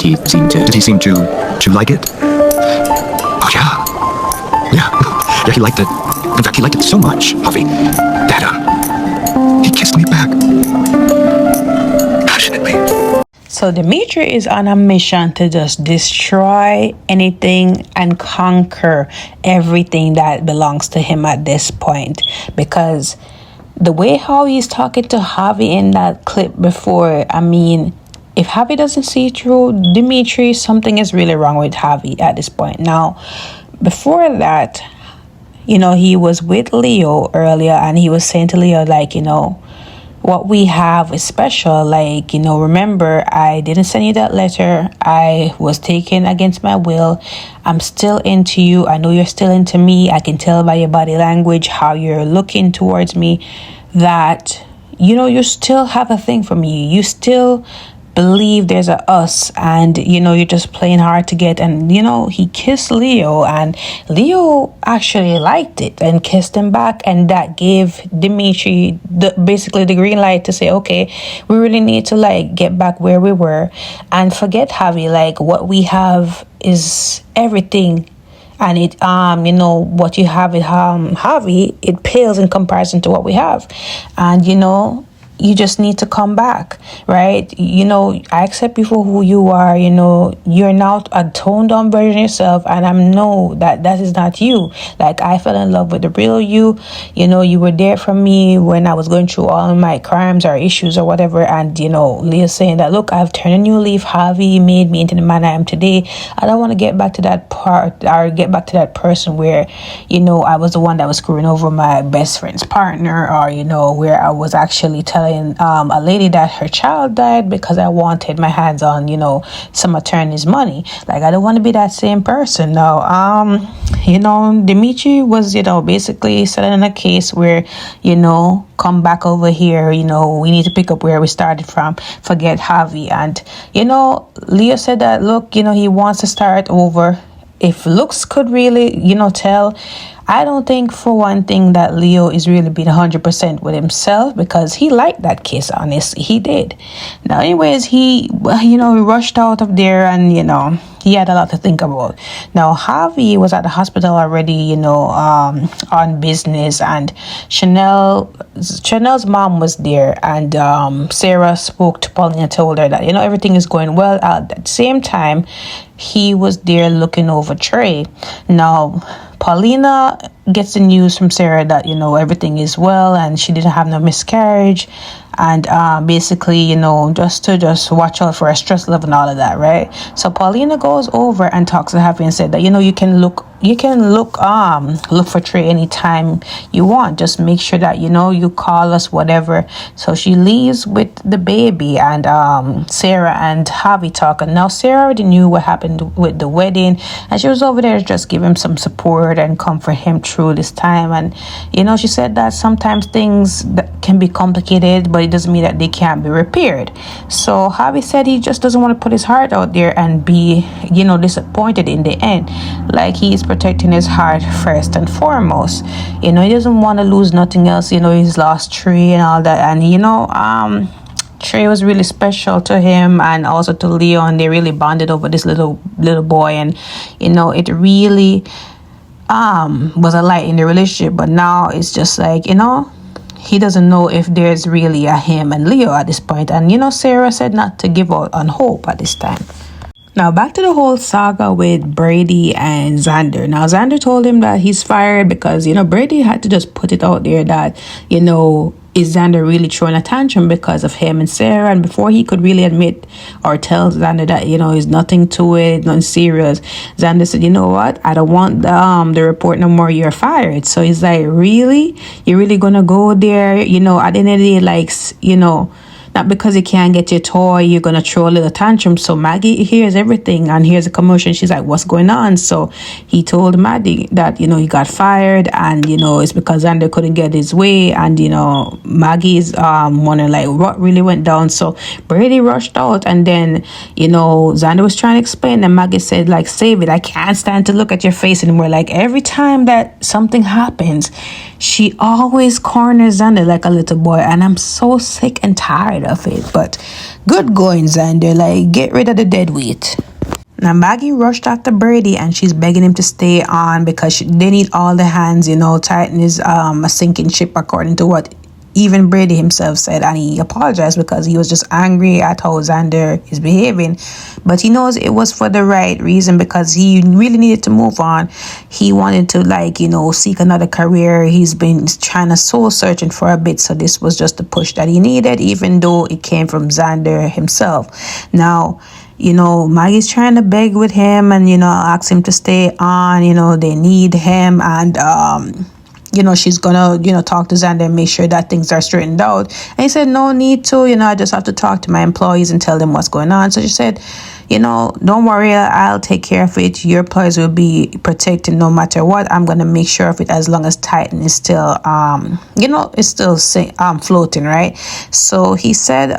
he seem to? Did he seem to like it? Oh yeah. He liked it. In fact, he liked it so much, Harvey, that he kissed me back passionately. So Dimitri is on a mission to just destroy anything and conquer everything that belongs to him at this point, because the way how he's talking to Javi in that clip before, I mean, if Javi doesn't see through Dimitri, something is really wrong with Javi at this point. Now, before that, he was with Leo earlier, and he was saying to Leo, like, what we have is special. Like, remember, I didn't send you that letter. I was taken against my will. I'm still into you. I know you're still into me. I can tell by your body language, how you're looking towards me, that, you still have a thing for me. You still believe there's a us, and you're just playing hard to get. And he kissed Leo, and Leo actually liked it and kissed him back, and that gave Dimitri basically the green light to say, okay, we really need to like get back where we were and forget Javi. Like, what we have is everything, and it what you have with Javi, it pales in comparison to what we have. And you just need to come back, right? I accept you for who you are. You're now a toned down version of yourself, and I know that is not you. Like, I fell in love with the real you. You were there for me when I was going through all of my crimes or issues or whatever. And Leah's saying that, look, I've turned a new leaf. Javi made me into the man I am today. I don't want to get back to that part, or get back to that person where I was the one that was screwing over my best friend's partner, or where I was actually telling a lady that her child died because I wanted my hands on some attorney's money. Like, I don't want to be that same person. Now, Dimitri was basically selling a case where come back over here, we need to pick up where we started from, forget Javi. And Leo said that, look, he wants to start over. If looks could really tell, I don't think for one thing that Leo is really being 100% with himself, because he liked that kiss. Honestly, he did. Now, anyways, he rushed out of there, and he had a lot to think about. Now, Javi was at the hospital already, on business, and Chanel's mom was there, and Sarah spoke to Paulina, told her that everything is going well. At the same time, he was there looking over Trey. Now, Paulina gets the news from Sarah that everything is well, and she didn't have no miscarriage, and basically just watch out for her stress level and all of that, right? So Paulina goes over and talks to Javi and said that you can look for Trey anytime you want. Just make sure that you call us, whatever. So she leaves with the baby, and Sarah and Javi talk. And now Sarah already knew what happened with the wedding, and she was over there to just give him some support and comfort him through this time. And she said that sometimes things that can be complicated, but it doesn't mean that they can't be repaired. So Javi said he just doesn't want to put his heart out there and be disappointed in the end. Like, he's protecting his heart first and foremost. He doesn't want to lose nothing else. He's lost Trey and all that, and Trey was really special to him and also to Leo, and they really bonded over this little boy, and it really was a light in the relationship. But now it's just like he doesn't know if there's really a him and Leo at this point. And Sarah said not to give out on hope at this time. Now, back to the whole saga with Brady and Xander. Now, Xander told him that he's fired because, Brady had to just put it out there that, is Xander really throwing a tantrum because of him and Sarah? And before he could really admit or tell Xander that, there's nothing to it, nothing serious, Xander said, you know what? I don't want the report no more. You're fired. So he's like, really? You're really going to go there? At the end of the day, like, not because you can't get your toy, you're going to throw a little tantrum. So Maggie hears everything and hears a commotion. She's like, what's going on? So he told Maddie that, he got fired, and, it's because Xander couldn't get his way. And, Maggie's wondering, like, what really went down? So Brady rushed out, and then, Xander was trying to explain, and Maggie said, like, save it. I can't stand to look at your face anymore. Like, every time that something happens, She always corners Xander like a little boy, and I'm so sick and tired of it. But good going, Xander. Like, get rid of the dead weight. Now, Maggie rushed after Brady and she's begging him to stay on because they need all the hands, Titan is a sinking ship according to what even Brady himself said, and he apologized because he was just angry at how Xander is behaving. But he knows it was for the right reason because he really needed to move on. He wanted to seek another career. He's been trying to soul searching for a bit, so this was just the push that he needed, even though it came from Xander himself. Now, Maggie's trying to beg with him and, ask him to stay on, they need him. And, she's gonna, talk to Xander and make sure that things are straightened out. And he said, no need to, I just have to talk to my employees and tell them what's going on. So she said, don't worry, I'll take care of it. Your employees will be protected no matter what. I'm gonna make sure of it as long as Titan is still, it's still floating, right? So he said,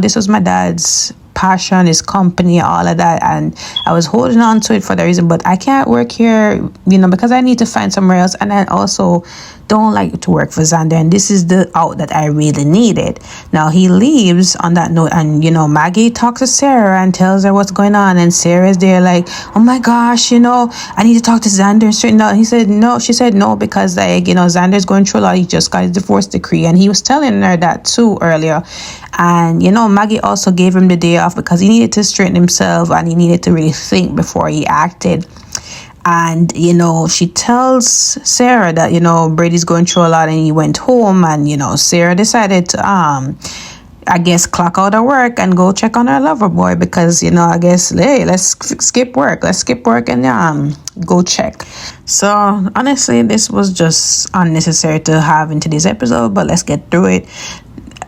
this was my dad's passion, his company, all of that, and I was holding on to it for the reason, but I can't work here, because I need to find somewhere else, and I also don't like to work for Xander, and this is the out that I really needed. Now he leaves on that note, and Maggie talks to Sarah and tells her what's going on, and Sarah's there like, oh my gosh, I need to talk to Xander and straighten out. He said no. She said no because Xander's going through a lot. He just got his divorce decree, and he was telling her that too earlier. And Maggie also gave him the day off because he needed to straighten himself and he needed to really think before he acted. And she tells Sarah that Brady's going through a lot and he went home, and Sarah decided to I guess clock out of work and go check on her lover boy because I guess, hey, let's skip work and go check. So honestly, this was just unnecessary to have in today's episode, but let's get through it.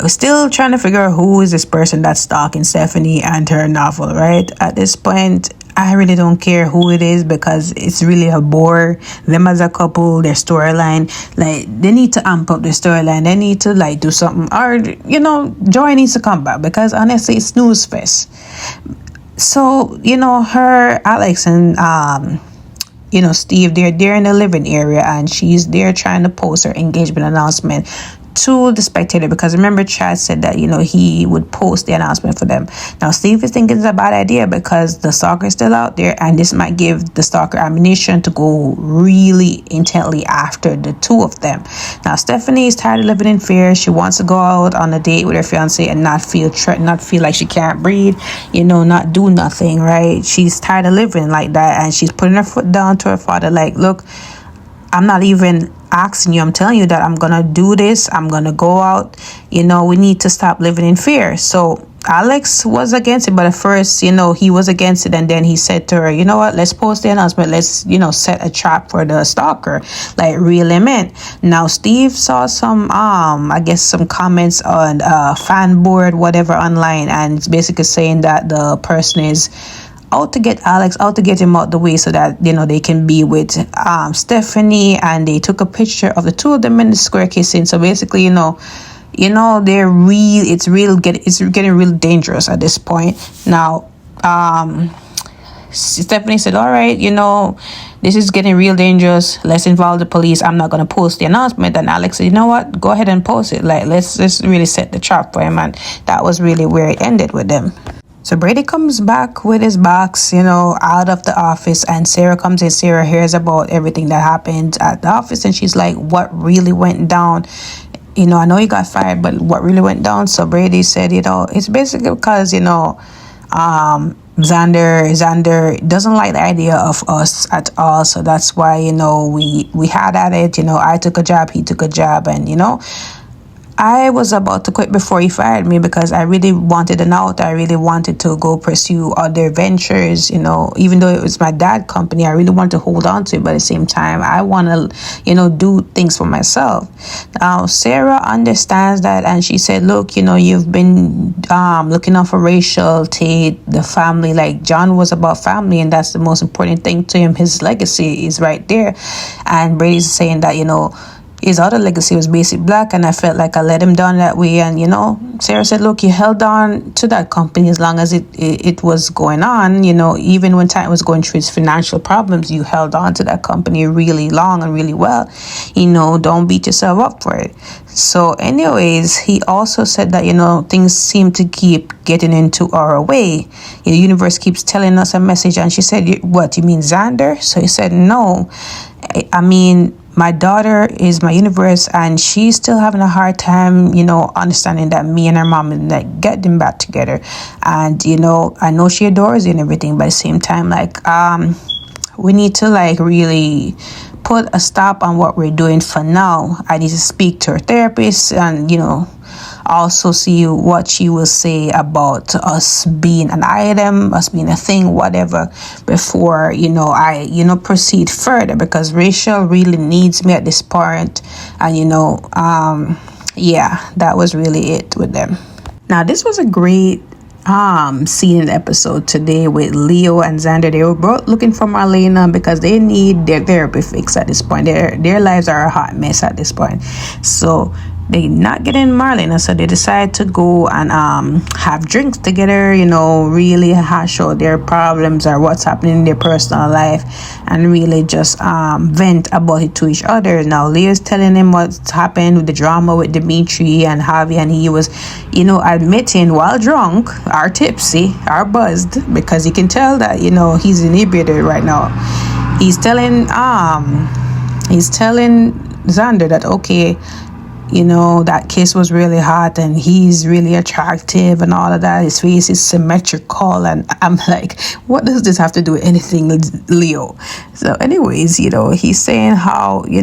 We're still trying to figure out who is this person that's stalking Stephanie and her novel, right? At this point, I really don't care who it is because it's really a bore. Them as a couple, their storyline, they need to amp up their storyline. They need to do something, or Joy needs to come back because honestly, it's snooze fest. So her, Alex, and Steve, they're there in the living area, and she's there trying to post her engagement announcement to the Spectator because remember Chad said that he would post the announcement for them. Now Steve is thinking it's a bad idea because the stalker is still out there, and this might give the stalker ammunition to go really intently after the two of them. Now Stephanie is tired of living in fear. She wants to go out on a date with her fiance and not feel like she can't breathe, not do nothing, right? She's tired of living like that, and she's putting her foot down to her father like, look, I'm not even asking you, I'm telling you that I'm gonna do this. I'm gonna go out. We need to stop living in fear. So Alex was against it, but at first, he was against it, and then he said to her, you know what, let's post the announcement. Let's, set a trap for the stalker, reel him in. Now Steve saw some I guess some comments on fan board, whatever, online, and it's basically saying that the person is out to get Alex, out to get him out the way so that they can be with Stephanie, and they took a picture of the two of them in the square kissing. So basically, they're real. It's getting real dangerous at this point. Now, Stephanie said, all right, this is getting real dangerous. Let's involve the police. I'm not going to post the announcement. And Alex said, you know what? Go ahead and post it. Let's really set the trap for him. And that was really where it ended with them. So Brady comes back with his box, out of the office, and Sarah comes in. Sarah hears about everything that happened at the office, and she's like, what really went down? I know you got fired, but what really went down? So Brady said, it's basically because, Xander doesn't like the idea of us at all. So that's why, we had at it, I took a job, he took a job, and, I was about to quit before he fired me because I really wanted an out. I really wanted to go pursue other ventures, even though it was my dad's company. I really wanted to hold on to it, but at the same time, I want to, do things for myself. Now, Sarah understands that, and she said, look, you've been looking out for Rachel, Tate, the family. Like, John was about family, and that's the most important thing to him. His legacy is right there. And Brady's saying that, his other legacy was basic black, and I felt like I let him down that way. And Sarah said, look, you held on to that company as long as it was going on. Even when Titan was going through his financial problems, you held on to that company really long and really well. Don't beat yourself up for it. So anyways, he also said that things seem to keep getting into our way. The universe keeps telling us a message. And she said, what, you mean Xander? So he said, no, I mean, my daughter is my universe, and she's still having a hard time, understanding that me and her mom and like get them back together. And I know she adores you and everything, but at the same time, like we need to like really put a stop on what we're doing for now. I need to speak to her therapist and also see what she will say about us being an item, us being a thing, whatever, before I proceed further, because Rachel really needs me at this point. And that was really it with them. Now this was a great scene in the episode today with Leo and Xander. They were both looking for Marlena because they need their therapy fix at this point. Their lives are a hot mess at this point, so they not getting Marlena, so they decide to go and have drinks together, really hash out their problems or what's happening in their personal life, and really just vent about it to each other. Now Leo's telling him what's happened with the drama with Dimitri and Javi, and he was admitting while drunk or tipsy or buzzed, because you can tell that he's inebriated right now. He's telling Xander that okay, that kiss was really hot and he's really attractive and all of that. His face is symmetrical. And I'm like, what does this have to do with anything, Leo? So anyways, he's saying how, he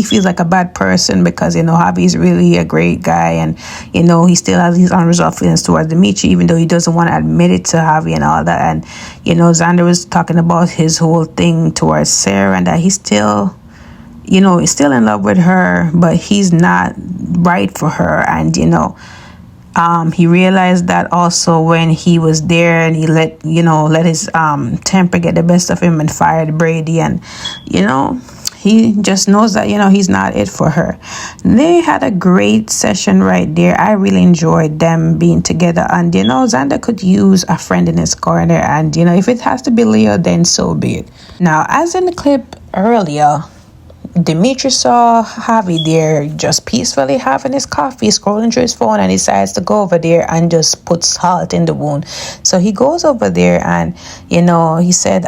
feels like a bad person because, Javi's really a great guy, and, he still has his unresolved feelings towards Dimitri, even though he doesn't want to admit it to Javi and all that. And, Xander was talking about his whole thing towards Sarah, and that he's still he's still in love with her, but he's not right for her. And, he realized that also when he was there, and he let his temper get the best of him and fired Brady. And, he just knows that, he's not it for her. They had a great session right there. I really enjoyed them being together. And, Xander could use a friend in his corner. And, if it has to be Leo, then so be it. Now, as in the clip earlier, Dimitri saw Javi there just peacefully having his coffee, scrolling through his phone, and decides to go over there and just put salt in the wound. So he goes over there and, he said,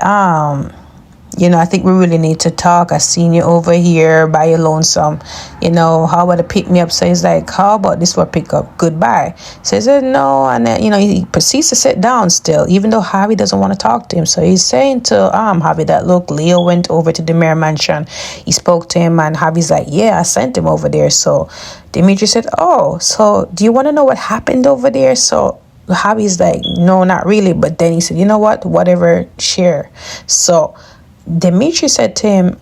I think we really need to talk. I seen you over here by your lonesome. How about to pick me up? So he's like, how about this for pick up? Goodbye. So he said no, and then, he proceeds to sit down still, even though Javi doesn't want to talk to him. So he's saying to Javi that, look, Leo went over to the Mayor Mansion. He spoke to him, and Javi's like, yeah, I sent him over there. So Dimitri said, oh, so do you want to know what happened over there? So Javi's like, no, not really. But then he said, you know what? Whatever, share. So Dimitri said to him,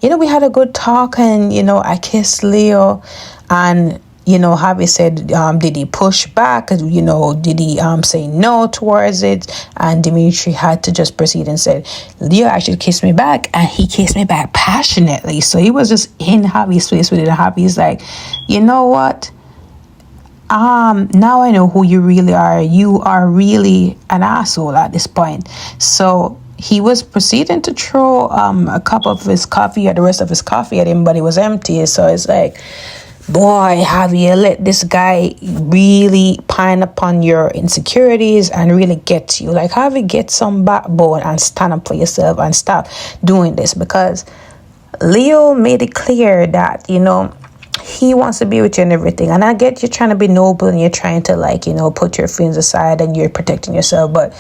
we had a good talk, and, I kissed Leo. And, Javi said, did he push back? Did he say no towards it? And Dimitri had to just proceed and said, Leo actually kissed me back, and he kissed me back passionately. So he was just in Javi's face with it. And Javi's like, you know what? Now I know who you really are. You are really an asshole at this point. So he was proceeding to throw a cup of his coffee or the rest of his coffee at him, but it was empty. So it's like, boy, have you let this guy really pine upon your insecurities and really get to you? Like, have you get some backbone and stand up for yourself and stop doing this? Because Leo made it clear that, he wants to be with you and everything. And I get you're trying to be noble and you're trying to put your feelings aside and you're protecting yourself. But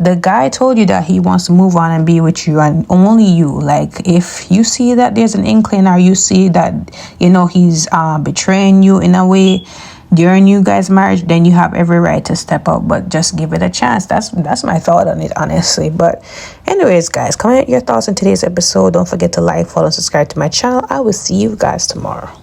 the guy told you that he wants to move on and be with you, and only you. Like, if you see that there's an inkling, or you see that, he's betraying you in a way during you guys' marriage, then you have every right to step up, but just give it a chance. That's my thought on it, honestly. But anyways, guys, comment your thoughts on today's episode. Don't forget to like, follow, and subscribe to my channel. I will see you guys tomorrow.